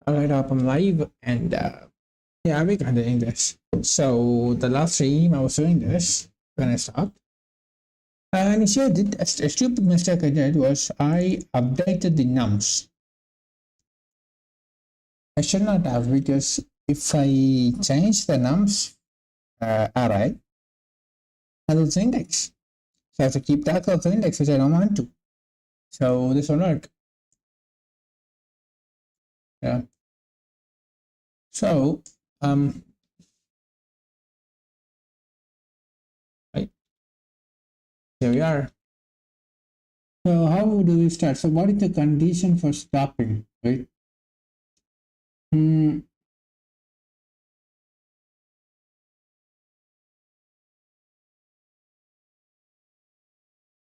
Alright, up I'm live and yeah, we're continuing this. So the last stream I was doing this when I stopped. And initially did a stupid mistake I did was I updated the nums. I should not have, because if I change the nums array, I lose the index. So I have to keep track of the index, which I don't want to. So this will work. Yeah. So right, here we are. So how do we start? So what is the condition for stopping, right?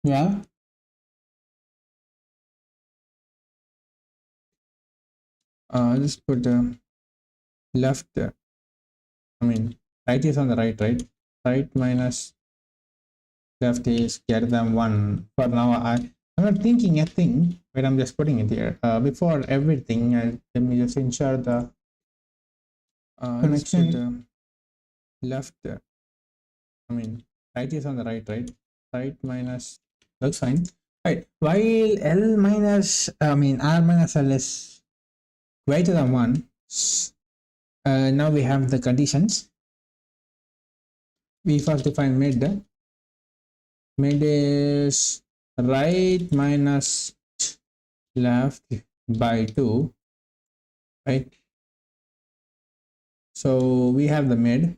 Yeah. Just put the left. I mean, right is on the right, right? Right minus left is greater than 1. For now, I'm not thinking a thing, but I'm just putting it here. Before everything, let me just ensure the connection. Put the left. I mean, right is on the right, right? Right minus, looks fine. Right. While L minus, I mean, R minus L is greater than 1, now we have the conditions. We first define mid. Mid is right minus left by 2, right? So we have the mid.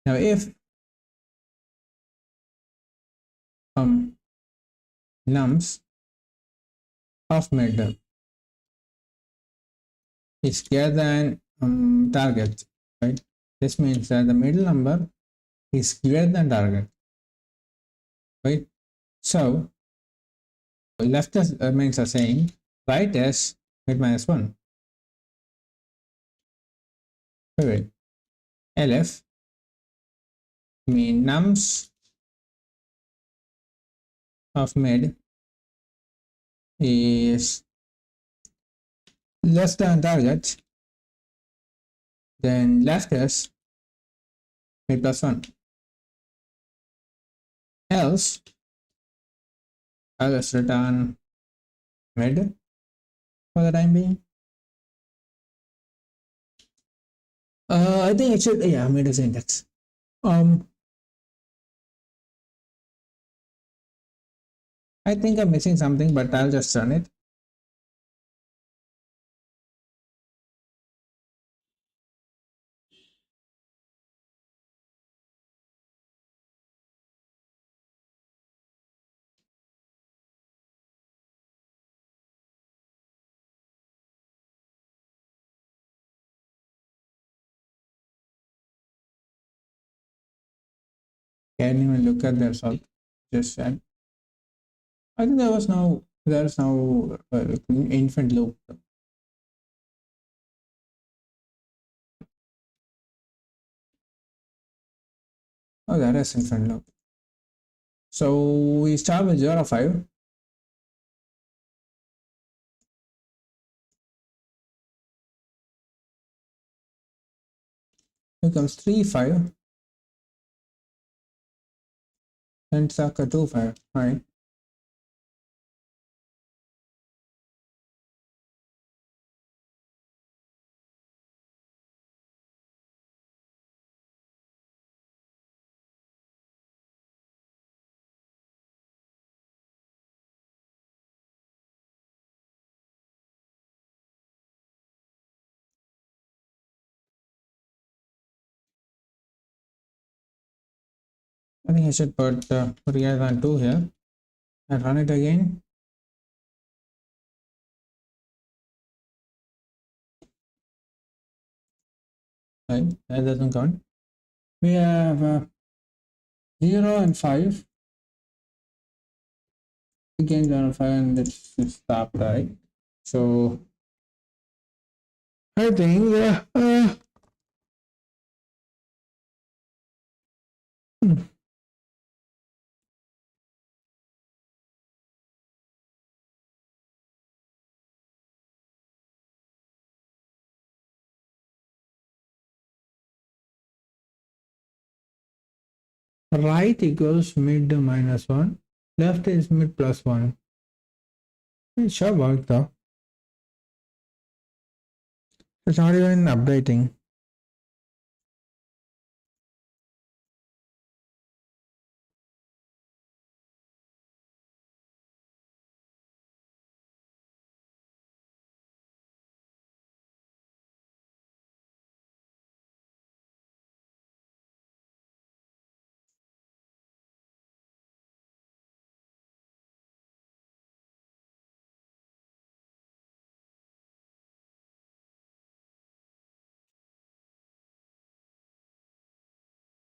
Now if nums of mid is greater than target, right? This means that the middle number is greater than target, right? So left is means the same, right is mid minus 1. Wait. LF mean nums of mid is less than target, then left is mid plus 1. Else, I'll just return mid for the time being. I think it should, yeah, mid is index. I think I'm missing something, but I'll just run it. Can't even look at the result. Just said. I think there's no infinite loop. Oh, that is infinite loop. So we start with 0, 5. Becomes 3, 5. Then Saka 2, 5. Right. I think I should put greater than 2 here and run it again. Right, that doesn't count. We have 0 and 5. Again 0 and 5, and let's stop, right? So I think Right equals mid minus 1. Left is mid plus 1. It sure worked though. It's not even updating.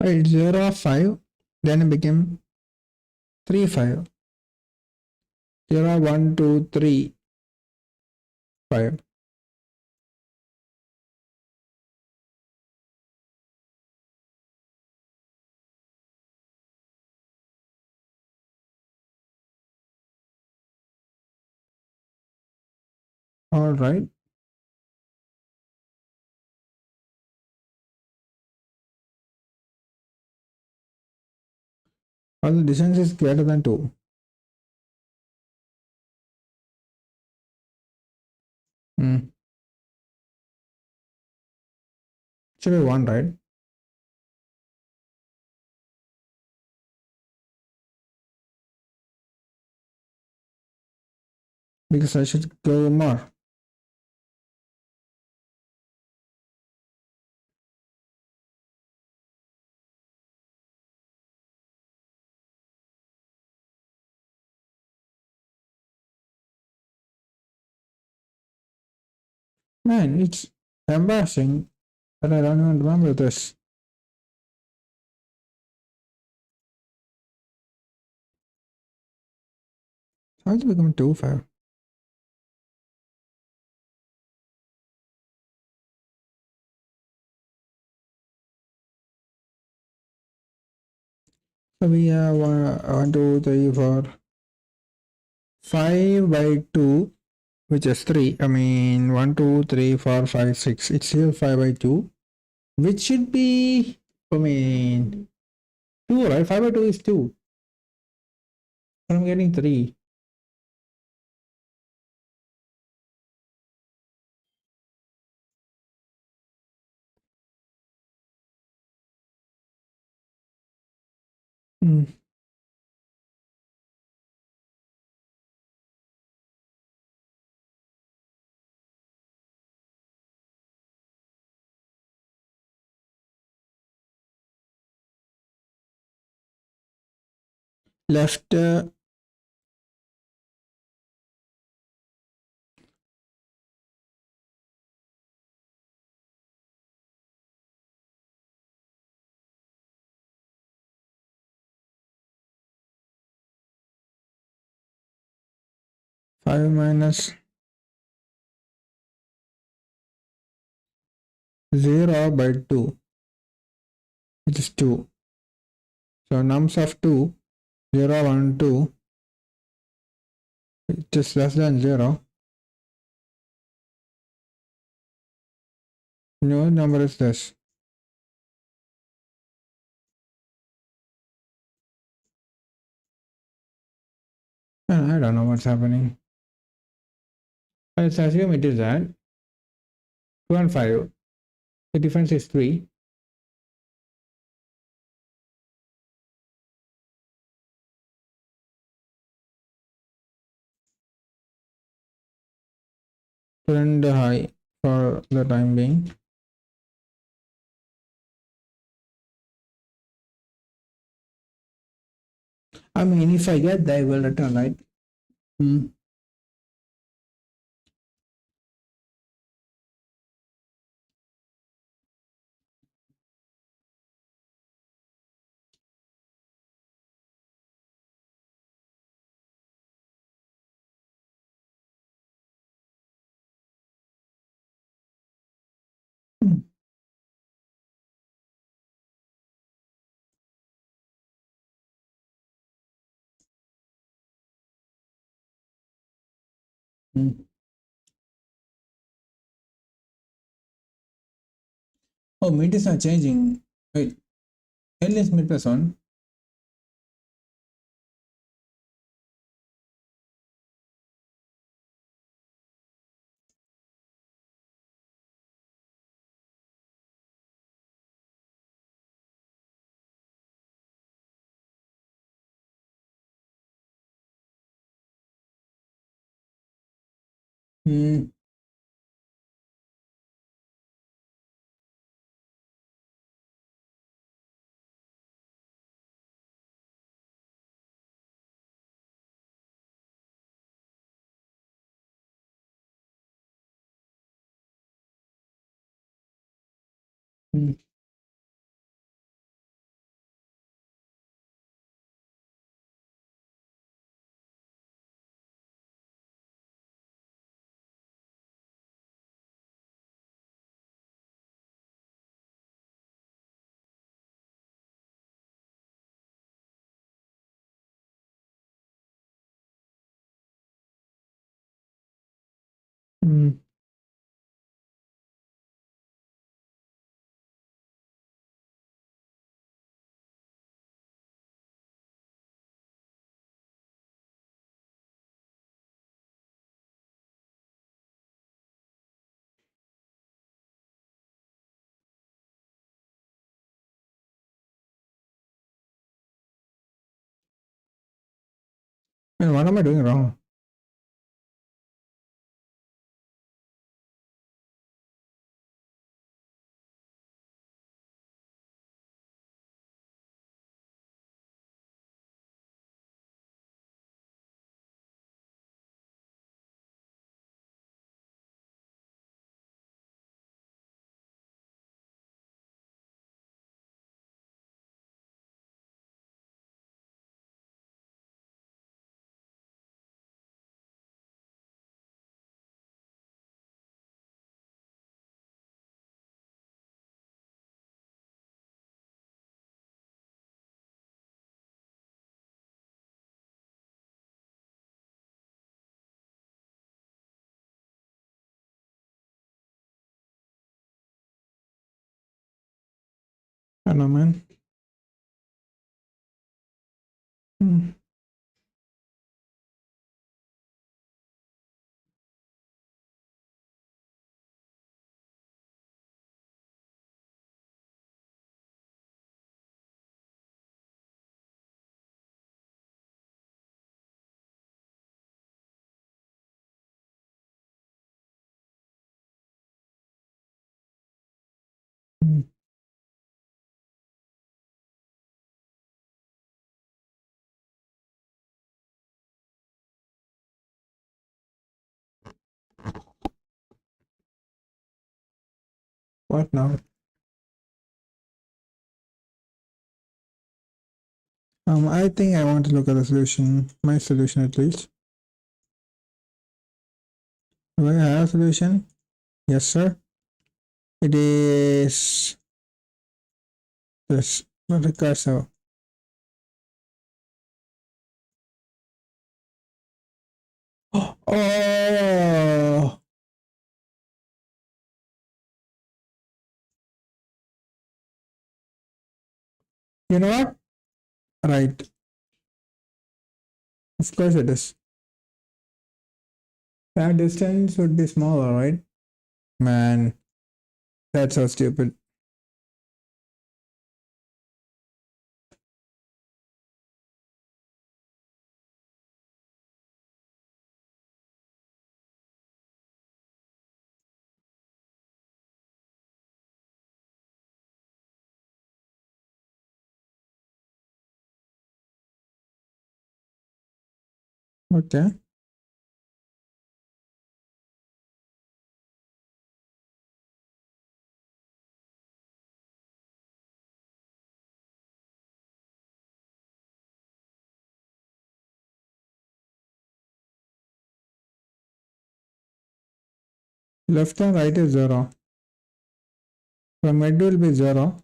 Right, 0, 5. Then it became 3, 5. 0, 1, 2, 3, 5. All right. All the distance is greater than 2. Should be 1, right? Because I should go more. Man, it's embarrassing that I don't even remember this. How did it become 2, 5? So we have 1, 2, 3, 4, 5 by 2, which is 3. I mean, 1, 2, 3, 4, 5, 6. It's here 5 by 2, which should be, I mean, 2, right? 5 by 2 is 2. But I'm getting 3. Hmm. Left 5 minus 0 by 2, which is 2. So nums of 2, 0, 1, 2, it is less than 0. New number is this. And I don't know what's happening. Let's assume it is that 2 and 5. The difference is 3. Trend high for the time being. I mean, if I get that, I will return, right? Oh, mid is not changing. Wait, L is mid plus 1. Hmm. Hmm. Hmm. Man, what am I doing wrong? I don't know, man. Hmm. Hmm. What now? I think I want to look at the solution, my solution at least. Do I have a solution? Yes, sir. It is this recursive. Oh, you know what? Right. Of course it is. That distance would be smaller, right? Man, that's so stupid. Okay. Left and right is 0. So mid will be 0.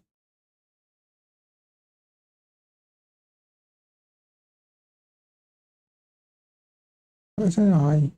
That's a high.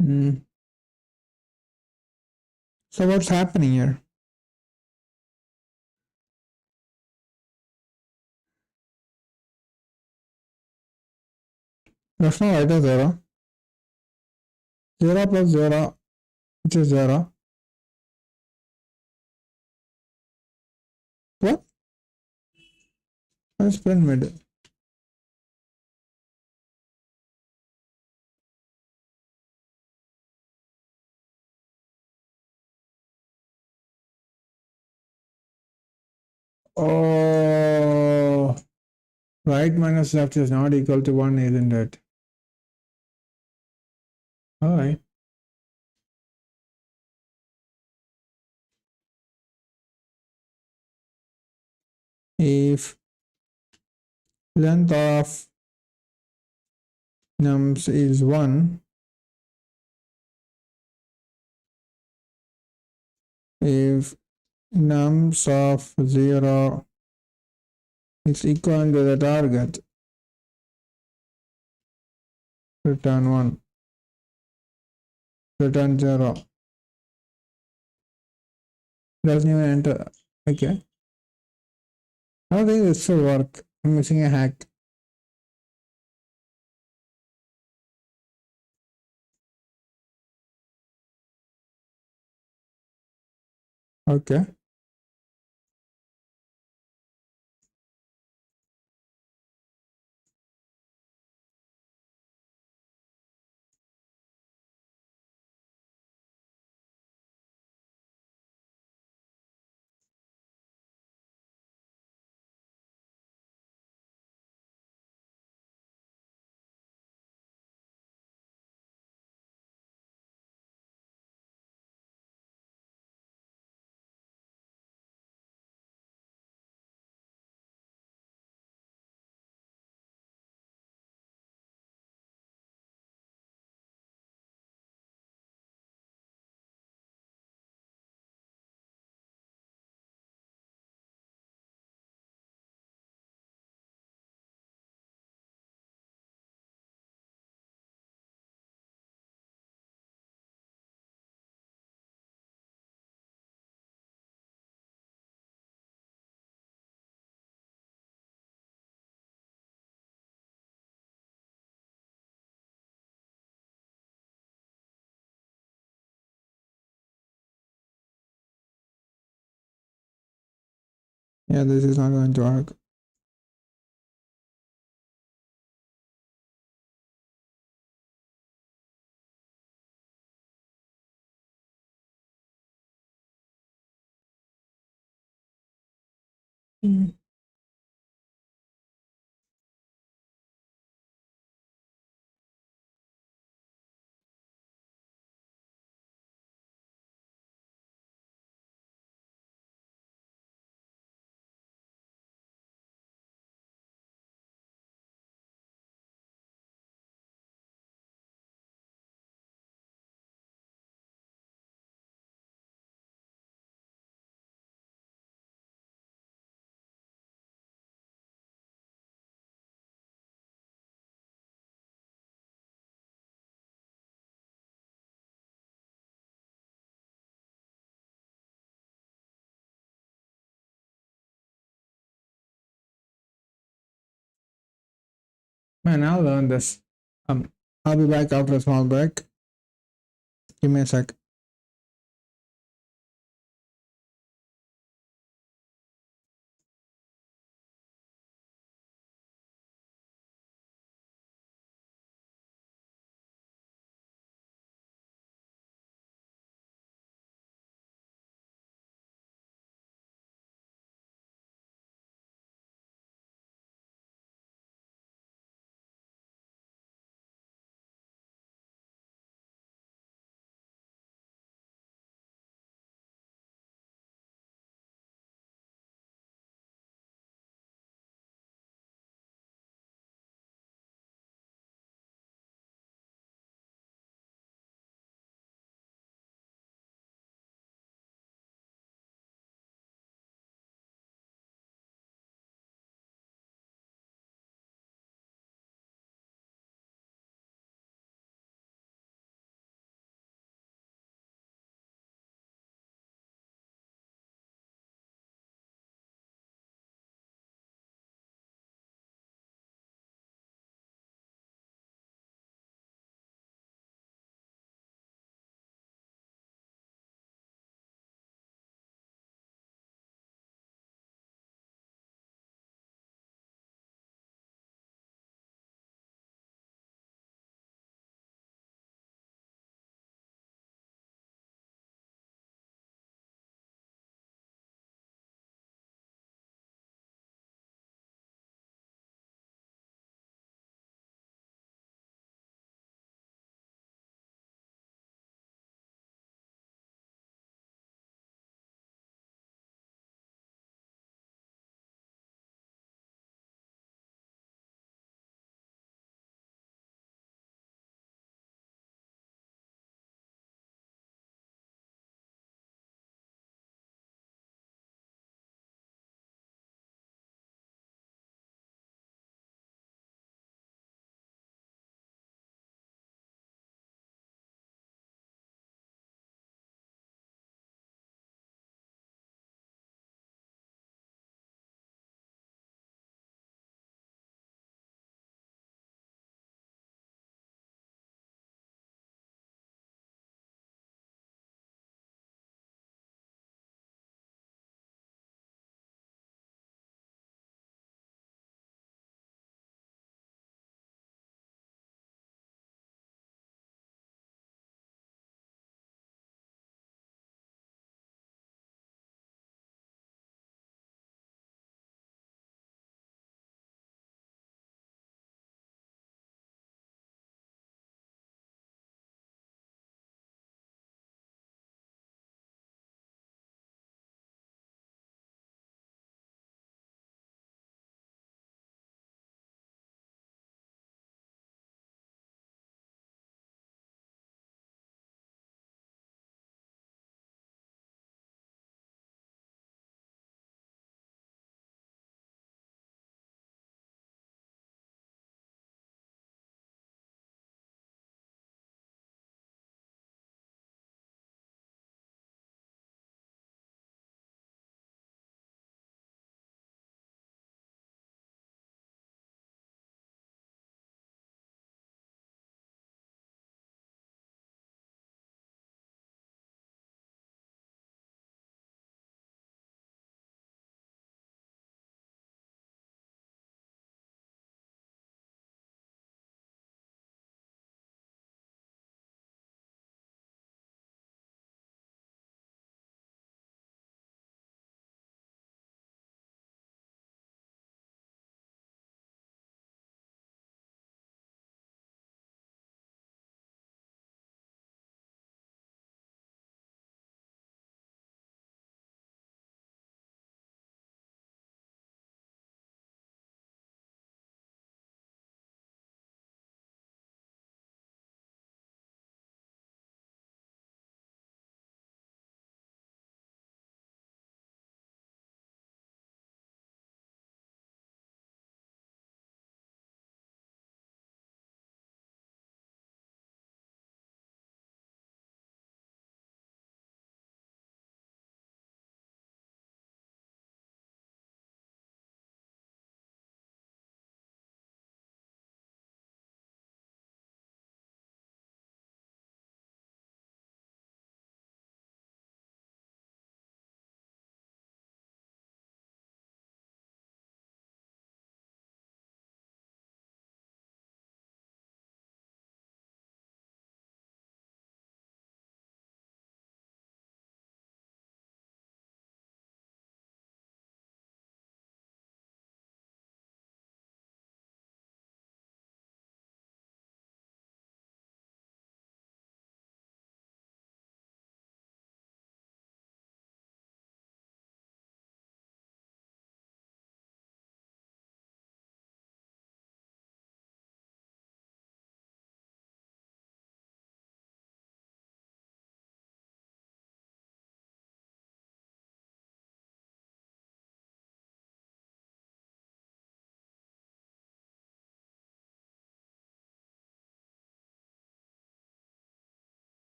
Mm. So what's happening here? That's not right as 0. 0 plus 0, which is 0. What? That's print mid. Oh, right minus left is not equal to 1, isn't it? Alright. If length of nums is 1, if nums of 0 is equal to the target, return 1, return 0. Doesn't even enter. Okay. I don't think this will work. I'm missing a hack. Okay. Yeah, this is not going to work. Mm. Man, I'll learn this. I'll be back after a small break. Give me a sec.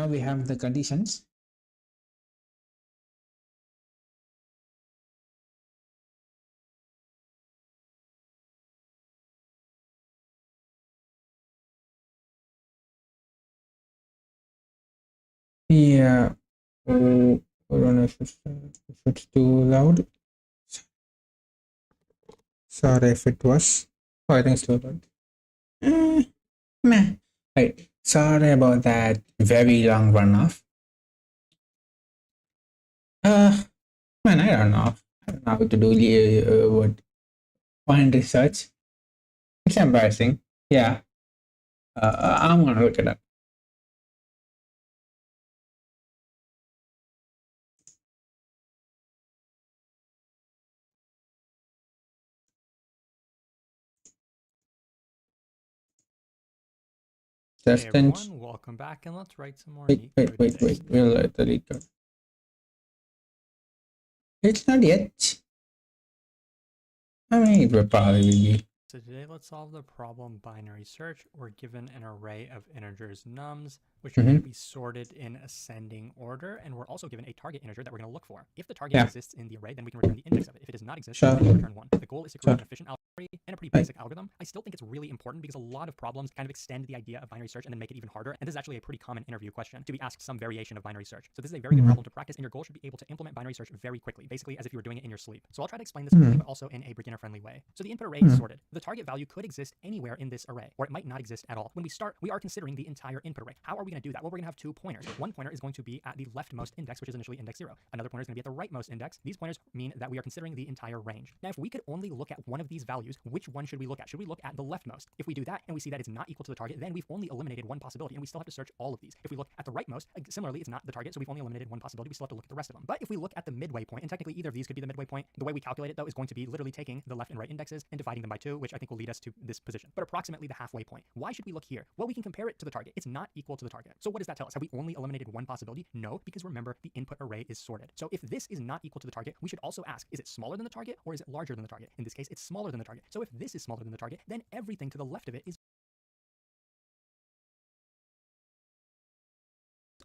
now we have the conditions. Yeah. Oh, hold on if it's too loud. Sorry if it was. Oh, I think it's too loud. Meh. Right. Sorry about that very long runoff. Man, I don't know. I don't know how to do what find research. It's embarrassing. Yeah. I'm gonna look it up. Hey everyone, welcome back, and let's write some more Wait. We'll let the lead go. It's not yet. I mean, it will probably be. So today let's solve the problem binary search. We're given an array of integers nums, which are going to be sorted in ascending order, and we're also given a target integer that we're going to look for. If the target exists in the array, then we can return the index of it. If it does not exist, then we can return 1. The goal is to create an efficient algorithm and a pretty basic algorithm. I still think it's really important because a lot of problems kind of extend the idea of binary search and then make it even harder, and this is actually a pretty common interview question to be asked some variation of binary search. So this is a very good problem to practice, and your goal should be able to implement binary search very quickly, basically as if you were doing it in your sleep. So I'll try to explain this quickly, but also in a beginner-friendly way. So the input array is sorted. The target value could exist anywhere in this array, or it might not exist at all. When we start, we are considering the entire input array. How are we going to do that? Well, we're going to have 2 pointers. One pointer is going to be at the leftmost index, which is initially index 0. Another pointer is going to be at the rightmost index. These pointers mean that we are considering the entire range. Now, if we could only look at one of these values, which one should we look at? Should we look at the leftmost? If we do that and we see that it's not equal to the target, then we've only eliminated one possibility, and we still have to search all of these. If we look at the rightmost, similarly, it's not the target, so we've only eliminated one possibility. We still have to look at the rest of them. But if we look at the midway point, and technically either of these could be the midway point, the way we calculate it, though, is going to be literally taking the left and right indexes and dividing them by 2, which I think will lead us to this position. But approximately the halfway point. Why should we look here? Well, we can compare it to the target. It's not equal to the target. So what does that tell us? Have we only eliminated one possibility? No, because remember, the input array is sorted. So if this is not equal to the target, we should also ask, is it smaller than the target or is it larger than the target? In this case, it's smaller than the target. So if this is smaller than the target, then everything to the left of it is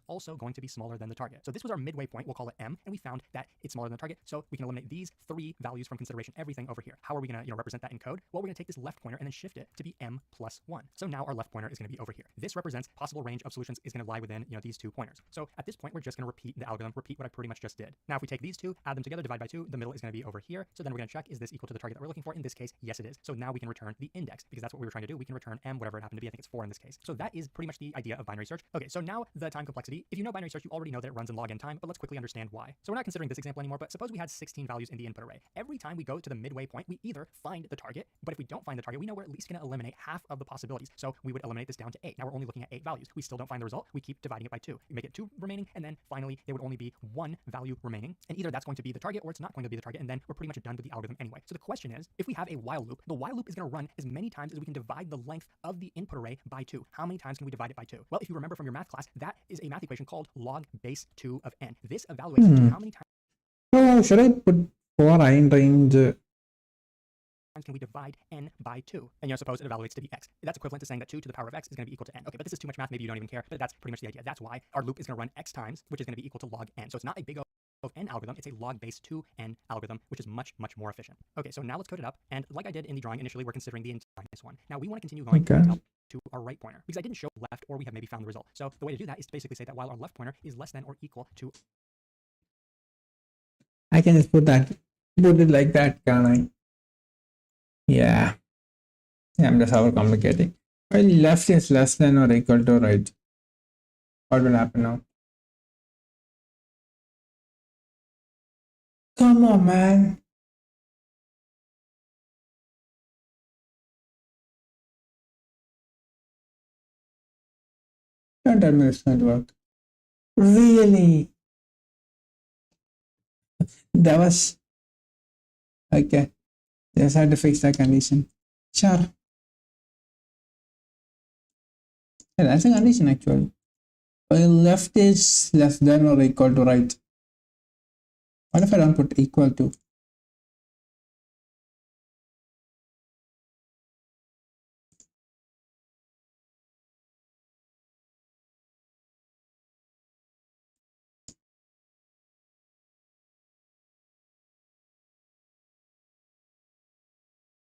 also going to be smaller than the target. So this was our midway point, we'll call it M, and we found that it's smaller than the target, so we can eliminate these 3 values from consideration, everything over here. How are we going to represent that in code? Well, we're going to take this left pointer and then shift it to be M plus 1. So now our left pointer is going to be over here. This represents possible range of solutions is going to lie within these 2 pointers. So at this point, we're just going to repeat the algorithm, repeat what I pretty much just did. Now, if we take these 2, add them together, divide by 2, the middle is going to be over here. So then we're going to check, is this equal to the target that we're looking for? In this case, yes, it is. So now we can return the index because that's what we were trying to do. We can return M, whatever it happened to be. I think it's 4 in this case. So that is pretty much the idea of binary search. Okay, so now the time complexity. If you know binary search, you already know that it runs in log n time, but let's quickly understand why. So we're not considering this example anymore, but suppose we had 16 values in the input array. Every time we go to the midway point, we either find the target, but if we don't find the target, we know we're at least going to eliminate half of the possibilities. So we would eliminate this down to 8. Now we're only looking at 8 values. We still don't find the result. We keep dividing it by 2. We make it 2 remaining, and then finally there would only be 1 value remaining. And either that's going to be the target or it's not going to be the target, and then we're pretty much done with the algorithm anyway. So the question is, if we have a while loop, the while loop is going to run as many times as we can divide the length of the input array by 2. How many times can we divide it by 2? Well, if you remember from your math class, that is a math equation called log base 2 of n. This evaluates how many times should I put 4 in range? Can we divide n by 2? And suppose it evaluates to be x. That's equivalent to saying that 2 to the power of x is going to be equal to n. Okay, but this is too much math. Maybe you don't even care, but that's pretty much the idea. That's why our loop is going to run x times, which is going to be equal to log n. So it's not a big O of n algorithm, it's a log base 2n algorithm, which is much, much more efficient. Okay, so now let's code it up. And like I did in the drawing, initially we're considering the entire one. Now we want to continue going to our right pointer because I didn't show left, or we have maybe found the result. So the way to do that is to basically say that while our left pointer is less than or equal to, I can just put it like that, can I? Yeah, I'm just overcomplicating. Well, left is less than or equal to right. What will happen now? Come on, man. Don't tell me it's going to work. Really? That was okay. Just had to fix that condition. Sure. Yeah, that's a condition actually. Well, left is less than or equal to right. What if I don't put equal to?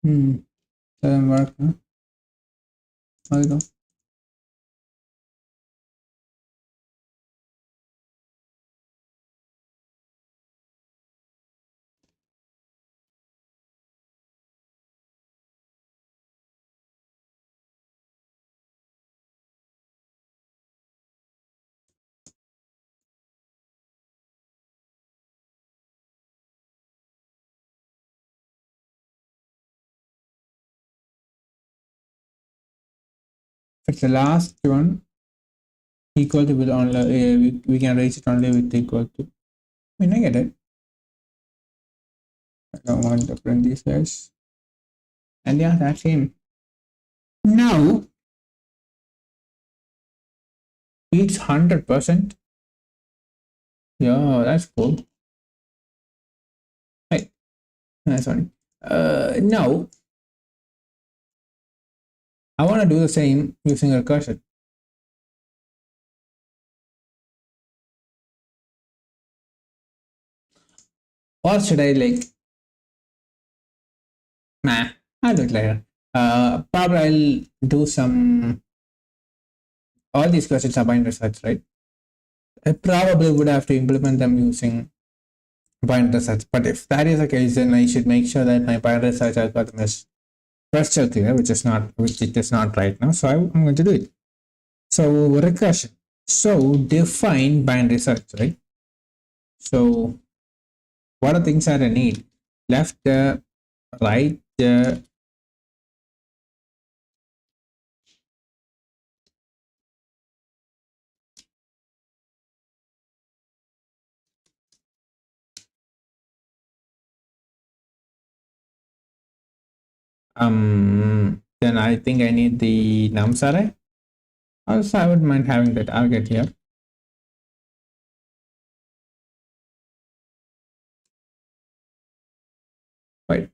Doesn't work, huh? How you go? If it's the last one, equal to will only we can raise it only with equal to. I mean, I get it. I don't want to print these guys. And yeah, that's him. Now it's 100%. Yeah, that's cool. Hey, sorry. Now I want to do the same using a recursion. Or should I like, nah, I'll do it later. Probably I'll do some, all these questions are binary search, right? I probably would have to implement them using binary search. But if that is the case, then I should make sure that my binary search algorithm is crystal clear, which it is not right now. So I'm going to do it. So recursion. So define binary search, right? So what are things that I need? Left, right, then I think I need the nums array. Also, I wouldn't mind having the target here. Right.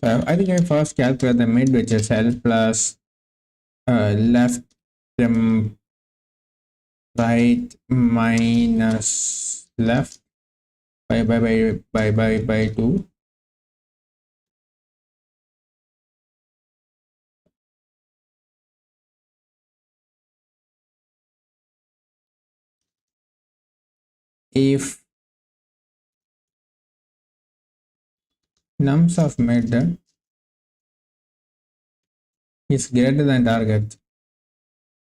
So I think I first calculate the mid, which is L plus left right minus left by 2. If nums of mid is greater than target,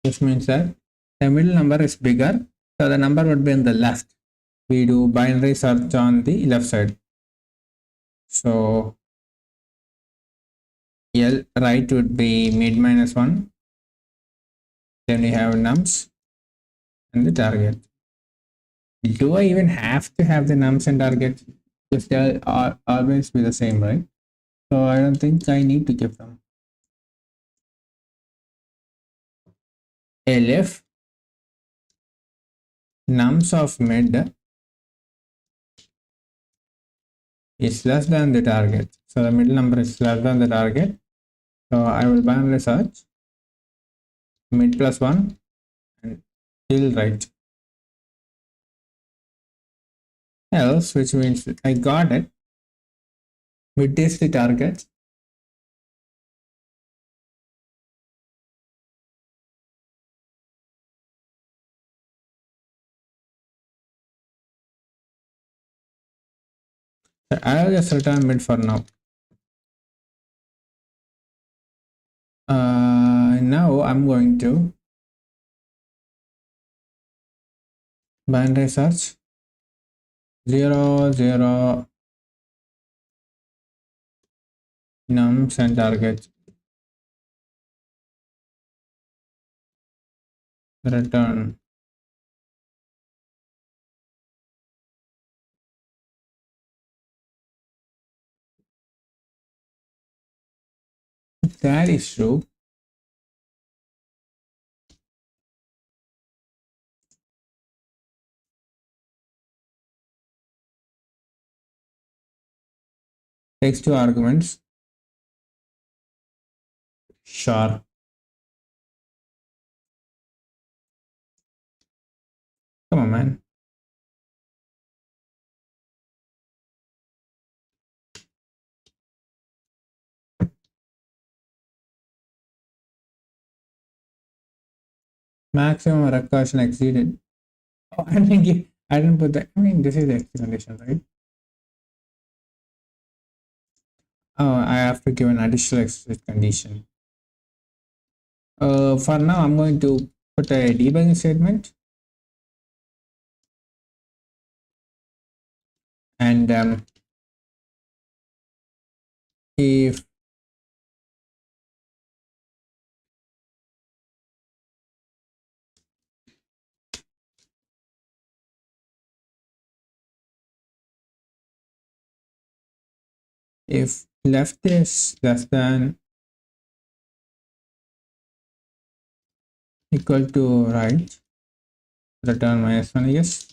this means that the middle number is bigger, so the number would be in the left. We do binary search on the left side. So L right would be mid minus 1. Then we have nums and the target. Do I even have to have the nums and target? If they'll always be the same, right? So I don't think I need to give them. If nums of mid is less than the target, so the middle number is less than the target, so I will binary search mid plus 1 and till right. Else, which means I got it, mid is the target. So I'll just return mid for now. Now I'm going to binary search 0 0 nums and target, return. If that is true, takes 2 arguments. Sure. Come on, man. Maximum recursion exceeded. Oh, I didn't put that. I mean, this is the explanation, right? Oh, I have to give an additional explicit condition. For now, I'm going to put a debugging statement. And if left is less than equal to right, return -1, I guess.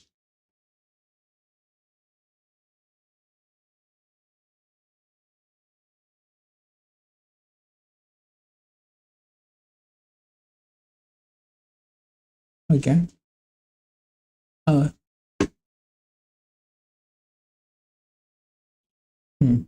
Okay. Uh, hmm.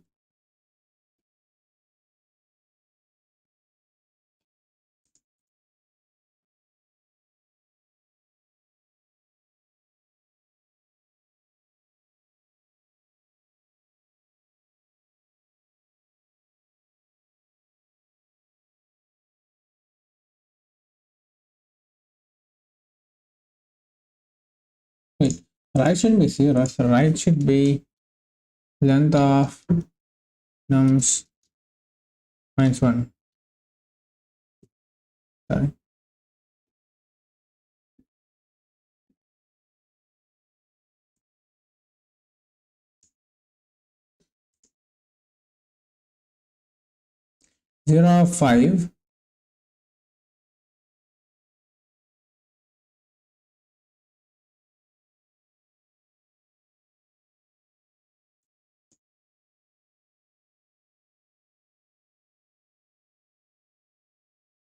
Wait, right should be 0, so right should be length of nums -1. Sorry. Zero 5.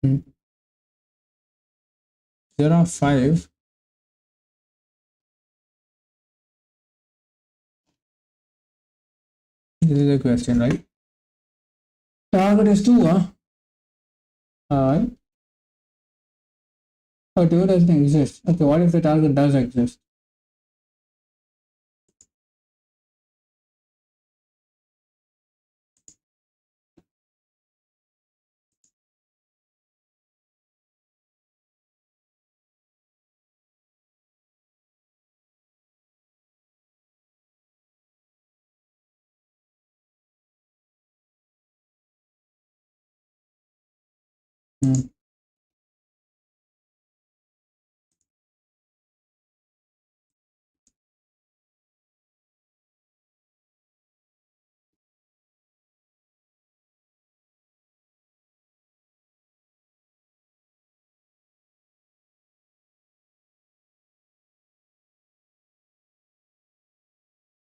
Hmm. 0 5. This is the question, right? Target is 2, huh? Uh, oh, 2 doesn't exist. Okay, what if the target does exist? Hmm.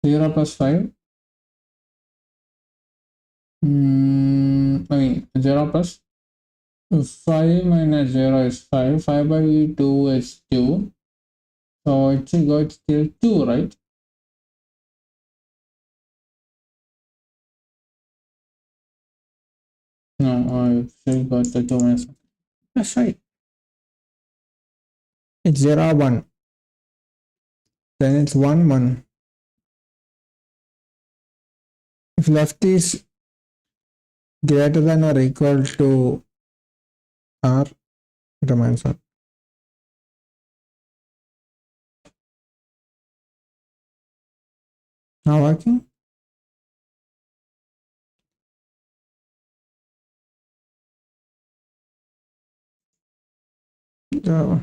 0 plus 5. I mean, 0 plus 5 minus 0 is 5. 5 by 2 is 2. So it should go still 2, right? No, I still got the 2 minus 1. That's right. It's 0, 1. Then it's 1, 1. If left is greater than or equal to R, it remains 1. Now working? So,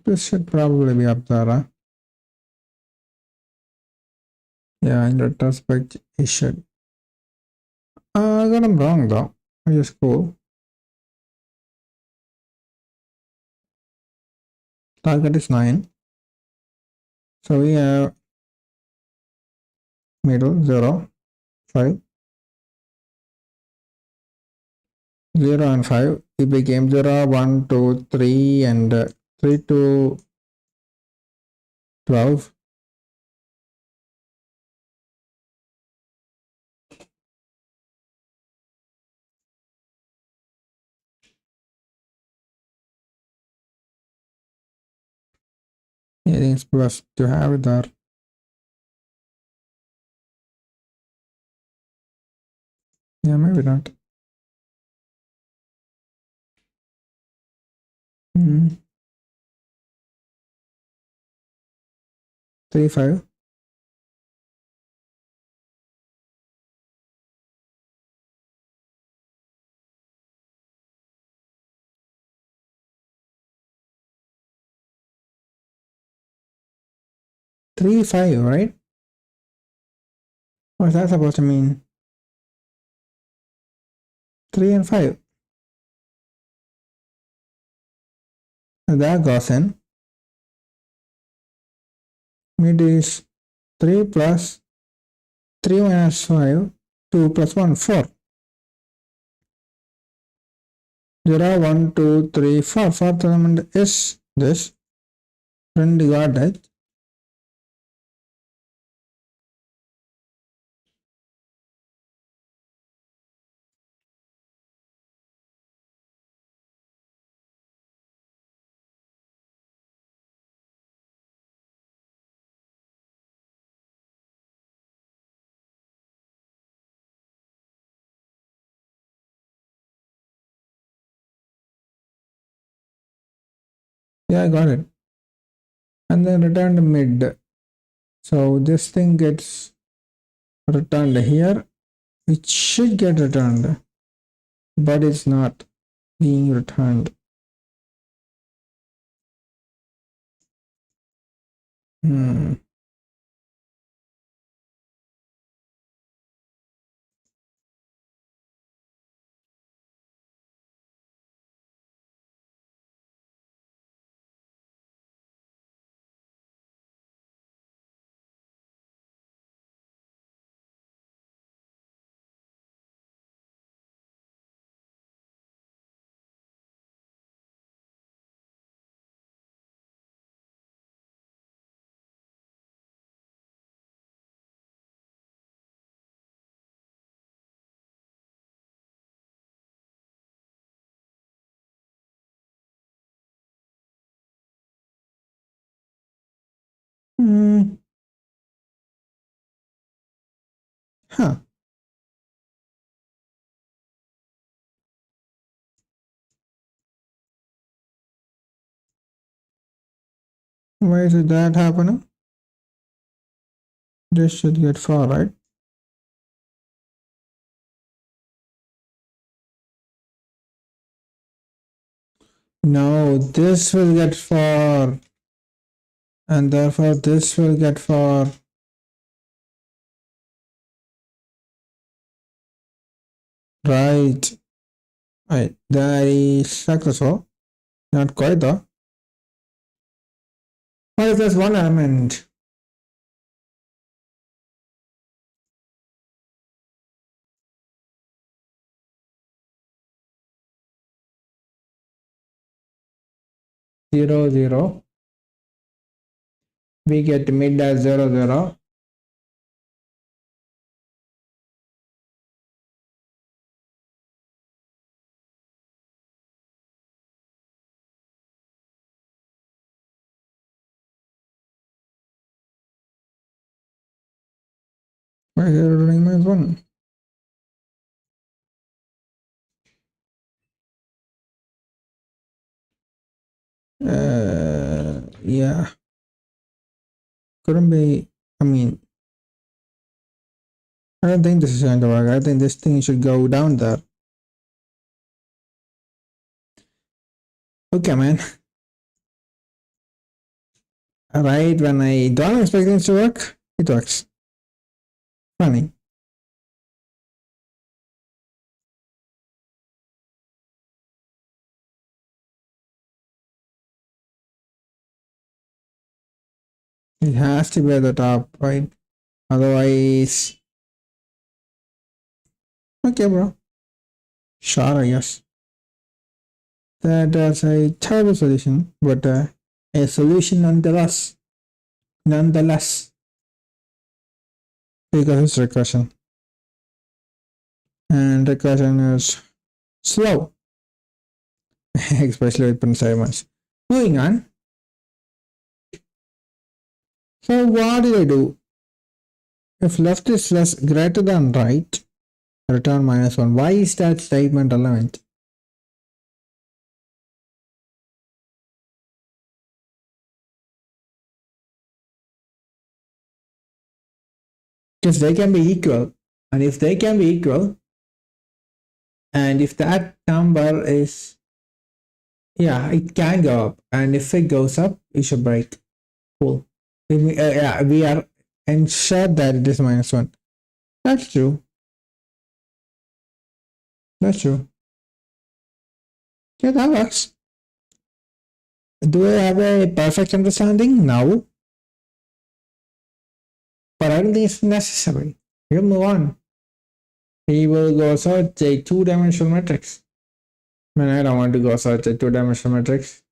this should probably be up there. Huh? Yeah, in retrospect, it should. I got them wrong though. I just cool. Target is 9. So we have middle 0, 5, 0 and 5. It became 0, 1, 2, 3, and 3 to 12. I think it's best to have it there. Yeah, maybe not. 3, 5. Three, 5, right? What's that supposed to mean? 3 and 5. That goes in. Mid is 3 plus 3 minus 5, 2 plus 1, 4. 0, 1, 2, 3, 4. Fourth element is this. Friend got it. Yeah, I got it. And then returned mid. So this thing gets returned here. It should get returned, but it's not being returned. Huh. Why is that happening? This should get 4, right? No, this will get 4. And therefore this will get 4. Right. Right. That is successful. Not quite though. What is this one element? Zero, 0. We get mid as 0, 0. Why is it running minus 1? Yeah. Couldn't be, I mean, I don't think this is going to work. I think this thing should go down there. Okay, man. Right when I don't expect things to work, it works. Funny. It has to be at the top, right? Otherwise, okay, bro. Sure, I guess. That is a terrible solution, but a solution nonetheless. Nonetheless, because it's recursion. And recursion is slow, especially with assignments. Moving on. So what did I do? If left is less greater than right, return -1. Why is that statement relevant? Because they can be equal. And if they can be equal, and if that number is, yeah, it can go up. And if it goes up, it should break. Cool. Yeah, we are ensured that it is -1. That's true. That's true. Yeah, that works. Do I have a perfect understanding? No. But I don't think it's necessary. We'll move on. We will go search a two-dimensional matrix. Man, I don't want to go search a two-dimensional matrix.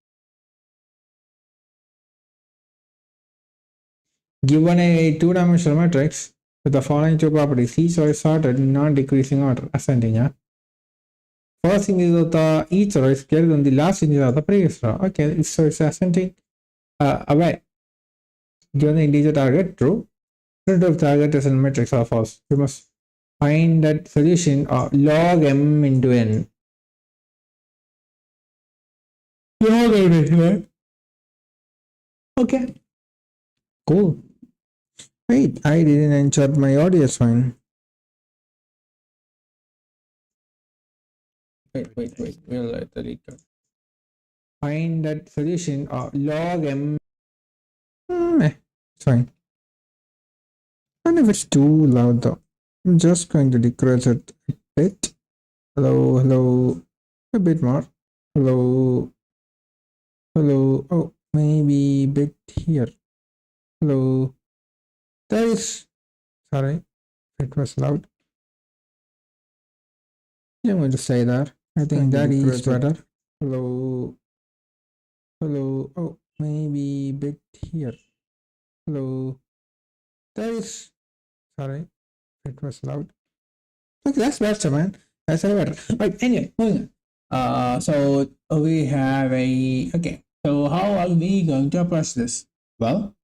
Given a two-dimensional matrix with the following two properties, each row is sorted in non-decreasing order, ascending. Yeah? First index of the each row is greater than the last index of the previous row. Okay, so it's ascending away. Given the integer target, true. Primitive of target is in matrix or false. We must find that solution of log m into n. Log m into n. Okay. Cool. Wait, I didn't ensure my audio is fine. Wait. We'll let the Leetcode. Find that solution of log m. It's fine. And if it's too loud though, I'm just going to decrease it a bit. Hello. A bit more. Hello. Oh, maybe a bit here. Hello. There is. Sorry, it was loud. I'm going to say that. I think that is better. Hello. Oh, maybe a bit here. Hello. There is. Sorry, it was loud. Okay, that's better, man. That's better. Right. Anyway, moving on. So we have a. Okay. So how are we going to approach this? Well,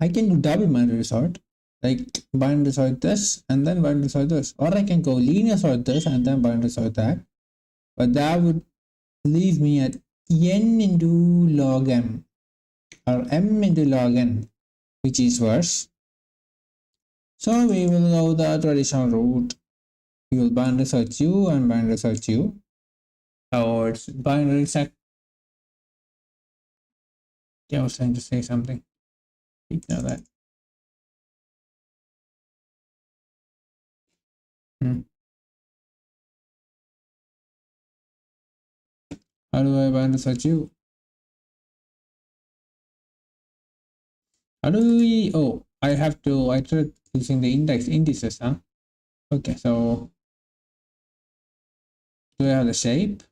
I can do double binary sort, like binary sort this and then binary sort this, or I can go linear sort this and then binary sort that, but that would leave me at n into log m or m into log n, which is worse. So we will go the traditional route. We will binary search u and binary search u. So it's binary sec. I was trying to say something. Ignore that. How do I binary search u? How do we? Oh, I have to iterate using the indices, huh? Okay, so do I have the shape?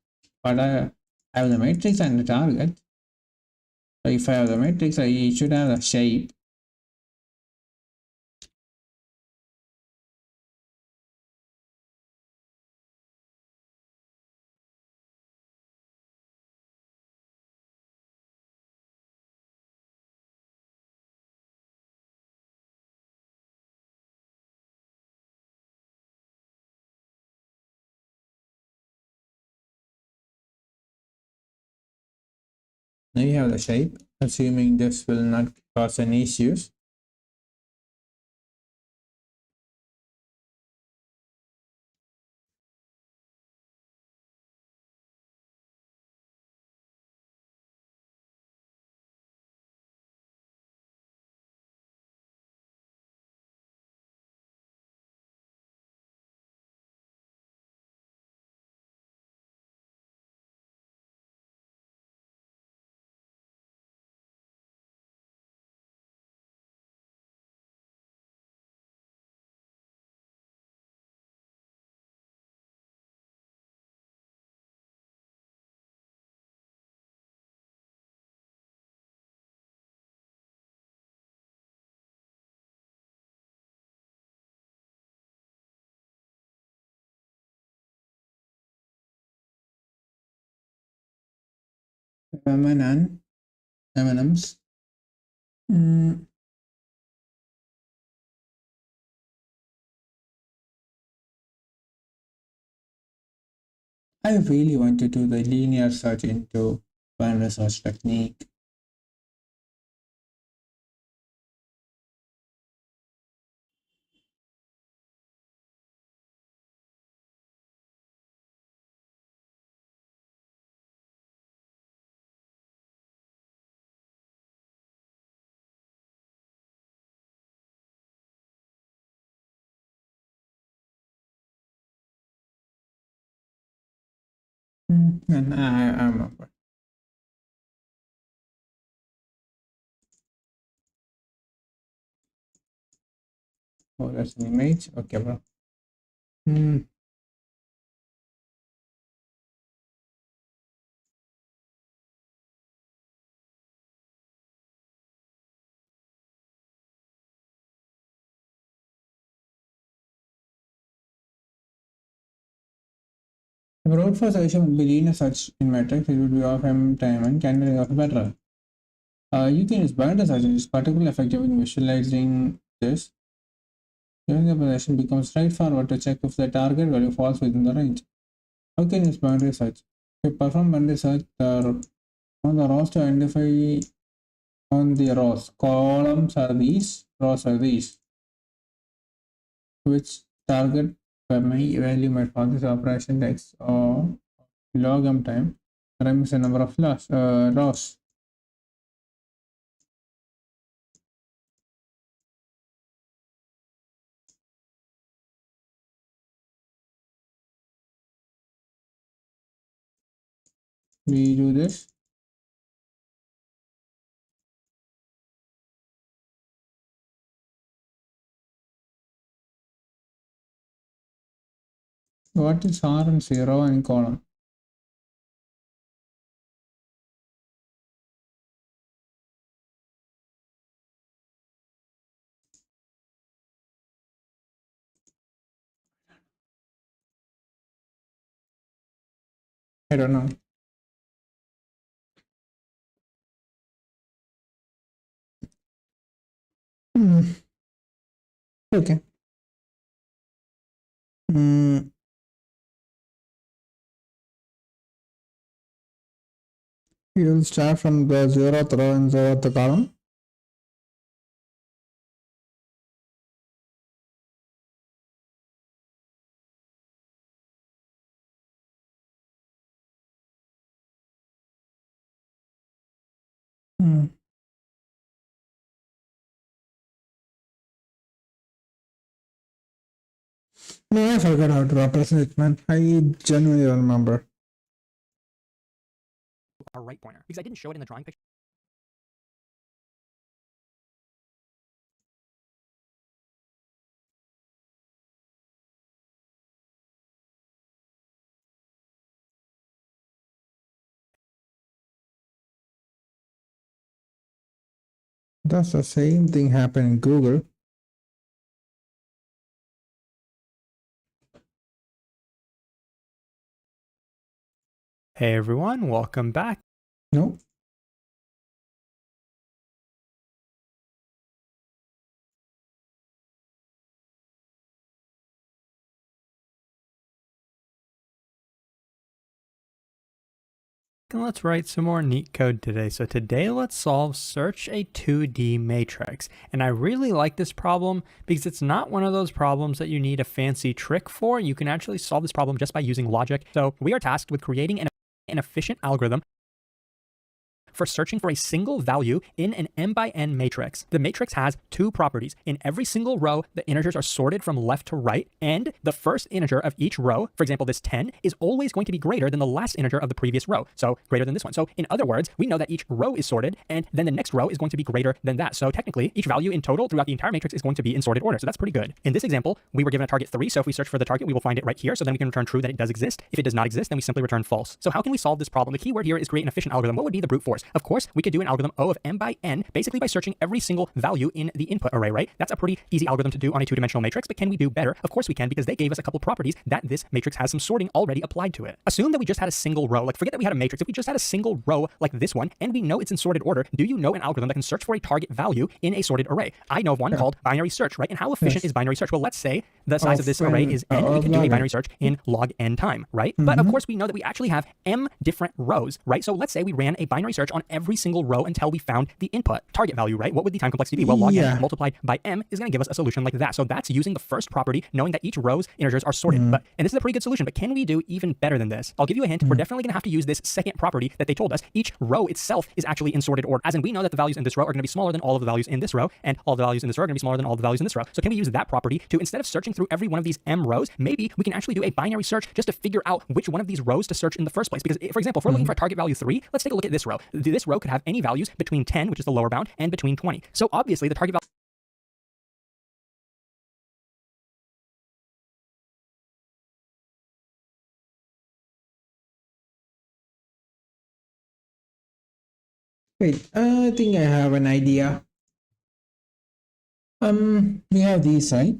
But I have the matrix and the target. So if I have the matrix, I should have the shape. Now you have the shape, assuming this will not cause any issues. MN and M&Ms. I really want to do the linear search into binary search technique. And I'm up. Oh, that's an image. Okay, bro. If road for solution would be linear search in matrix, it would be of m time and candidate of better. You can use binary search, is particularly effective in visualizing this. Given the position becomes straightforward to check if the target value falls within the range. How can you use binary search? If you perform binary search, on the rows to identify on the rows, columns are these, rows are these. Which target value might fall this operation x or log m time times the number of rows. We do this. What is R and 0 in column? I don't know. Okay. You will start from the 0th row and 0th column. No, I forgot how to represent it, man. I genuinely don't remember. Our right pointer, because I didn't show it in the drawing picture. That's the same thing happened in Google. Hey everyone, welcome back. No. And let's write some more neat code today. So today let's solve search a 2D matrix. And I really like this problem because it's not one of those problems that you need a fancy trick for. You can actually solve this problem just by using logic. So we are tasked with creating an efficient algorithm for searching for a single value in an m by n matrix. The matrix has two properties. In every single row, the integers are sorted from left to right, and the first integer of each row, for example, this 10, is always going to be greater than the last integer of the previous row, so greater than this one. So in other words, we know that each row is sorted, and then the next row is going to be greater than that. So technically, each value in total throughout the entire matrix is going to be in sorted order, so that's pretty good. In this example, we were given a target 3, so if we search for the target, we will find it right here, so then we can return true that it does exist. If it does not exist, then we simply return false. So how can we solve this problem? The key word here is create an efficient algorithm. What would be the brute force? source. Of course, we could do an algorithm O of m by n, basically by searching every single value in the input array, right? That's a pretty easy algorithm to do on a two-dimensional matrix, but can we do better? Of course we can, because they gave us a couple properties that this matrix has some sorting already applied to it. Assume that we just had a single row, like forget that we had a matrix. If we just had a single row like this one, and we know it's in sorted order, do you know an algorithm that can search for a target value in a sorted array? I know of one called binary search, right? And how efficient is binary search? Well, let's say the size of this array is n, we can do a binary search in log n time, right? But of course we know that we actually have m different rows, right? So let's say we ran a binary search on every single row until we found the input target value, right? What would the time complexity be? Well, log n multiplied by m is going to give us a solution like that. So that's using the first property, knowing that each row's integers are sorted. And this is a pretty good solution, but can we do even better than this? I'll give you a hint. We're definitely going to have to use this second property that they told us. Each row itself is actually in sorted order, as in we know that the values in this row are going to be smaller than all of the values in this row, and all the values in this row are going to be smaller than all the values in this row. So can we use that property to, instead of searching through every one of these m rows, maybe we can actually do a binary search just to figure out which one of these rows to search in the first place? Because, for example, if we're looking for a target value 3, let's take a look at this row. This row could have any values between 10, which is the lower bound, and between 20. So obviously the target value Wait, I think I have an idea. We have these, right?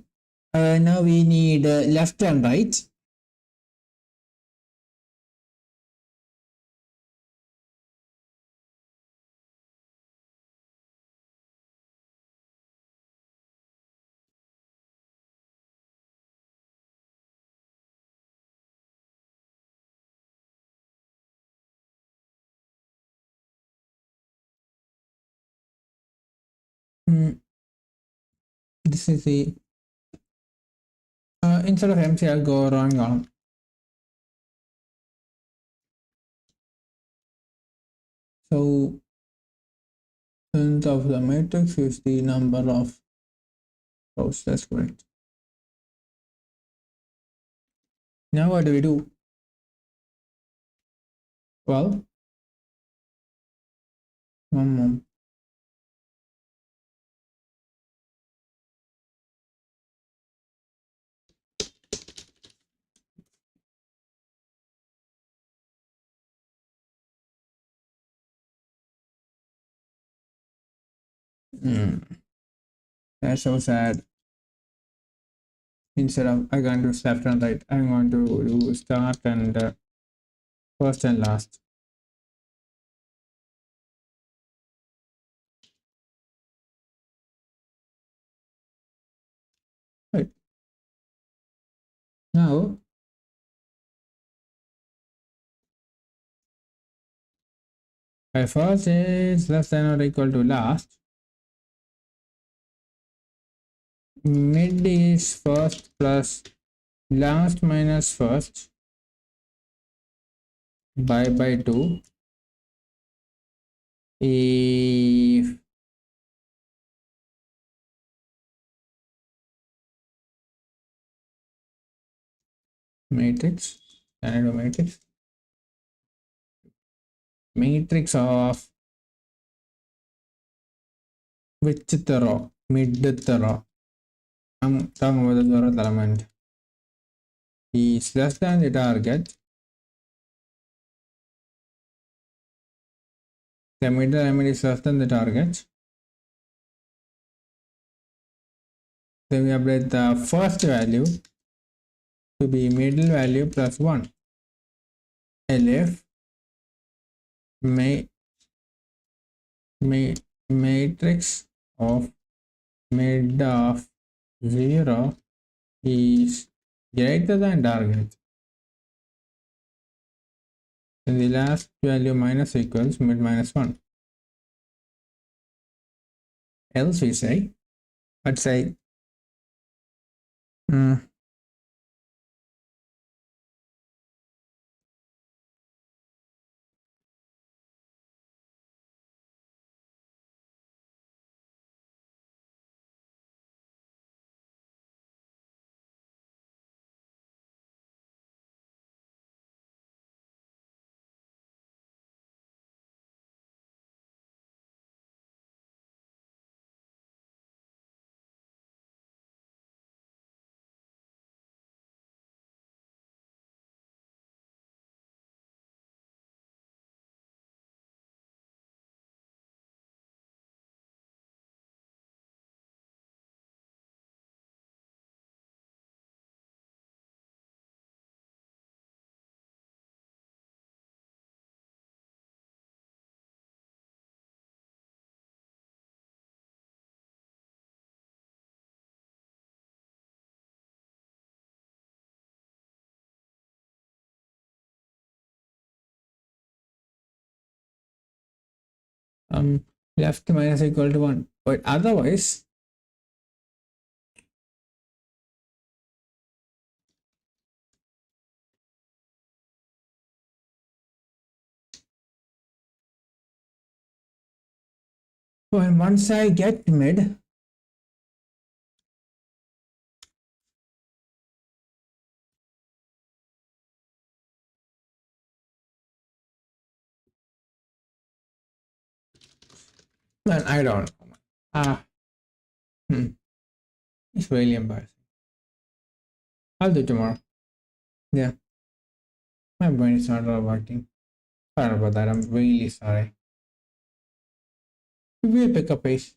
Now we need left and right. This is the instead of MC, I'll go wrong column. So length of the matrix is the number of rows. That's correct. Now what do we do? Well, one more. That's so sad. Instead of I'm going to do left and right, I'm going to do start and first and last. Right. Now my first is less than or equal to last. Mid is first plus last minus first by 2 if matrix matrix of which row, mid row. I'm talking about the zeroth element is less than the target. The middle element is less than the target. Then we update the first value to be middle value plus 1. Elif matrix of mid of 0 is greater than target. Then the last value minus equals mid minus 1. Else we say, let's say left minus equal to 1, but otherwise well, once I get mid, then I don't know. It's really embarrassing. I'll do tomorrow. Yeah, my brain is not working. Sorry about that. I'm really sorry. We will pick up pace.